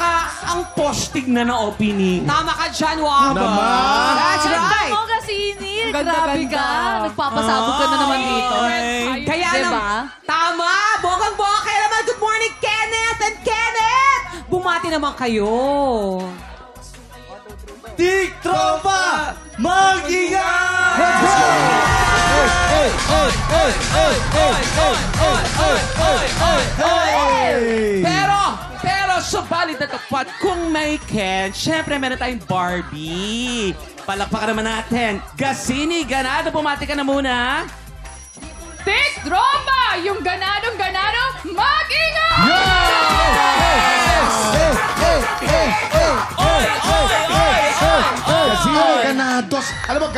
Tsaka ang posh tignan na opening. Tama ka dyan, Wamba. Naman. That's Ganda right. mo kasi, Inil. Ganda, Grabe ganda. ka. Nagpapasabog ka na naman dito. Ay. Kaya Diba? tama! Bogang-boga kayo naman. Good morning, Kenneth and Kenneth! Bumati naman kayo. Tik Tropa! Mag-ingat! Pero, subalit na tapat, kung may Ken, syempre meron tayong Barbie. Palakpakan naman natin. Gasini, ganado, bumati ka na muna. Tik Tropa! Yung ganadong-ganado, mag-ingat! Kasi ganados. Alam mo,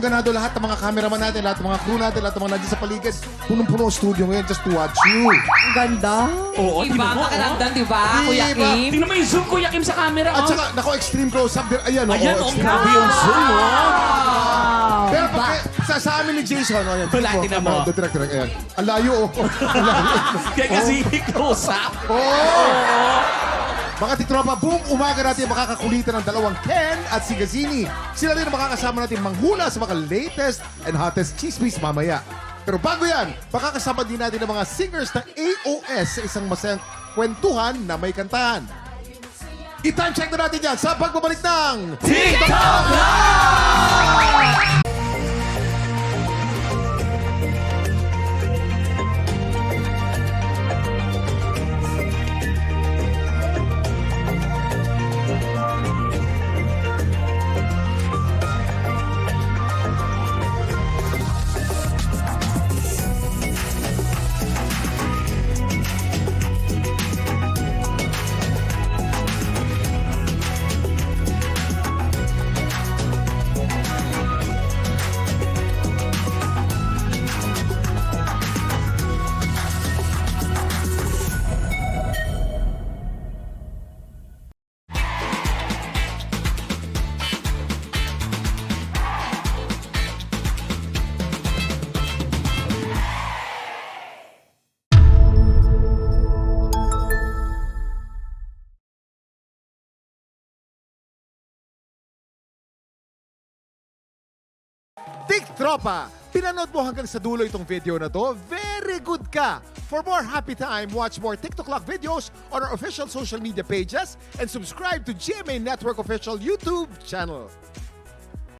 ganado lahat ng mga cameraman natin, lahat ng mga crew natin, lahat ng mga nandiyan sa paligid. Punong-puno ang studio ngayon just to watch you. Ang ganda. Oo, Iba tingnan mo, ka kalandan, di ba, Diba? Kuya Kim? Tingnan mo yung zoom, Kuya Kim, sa camera. At oh. saka, nako, extreme close-up. Ayan, Ayan, oh, oh, extreme. grabe yung zoom, oh. Pero pag, sa amin ni Jason, ayan. Wala, tingnan mo. Direct, ayan. Ang layo, oh. Ang layo. Kaya kasi close up. Oh! Mga tiktropa, buong umaga natin makakakulitan ng dalawang Ken at si Gazini. Sila rin ang makakasama natin manghula sa mga latest and hottest chismis mamaya. Pero bago yan, makakasama din natin ang mga singers ng AOS sa isang masayang kwentuhan na may kantahan. I-time check na natin yan sa pagbabalik ng TikTok Tiktropa! Pinanood mo hanggang sa dulo itong video na to? Very good ka! For more happy time, watch more TikTok Clock videos on our official social media pages and subscribe to GMA Network official YouTube channel.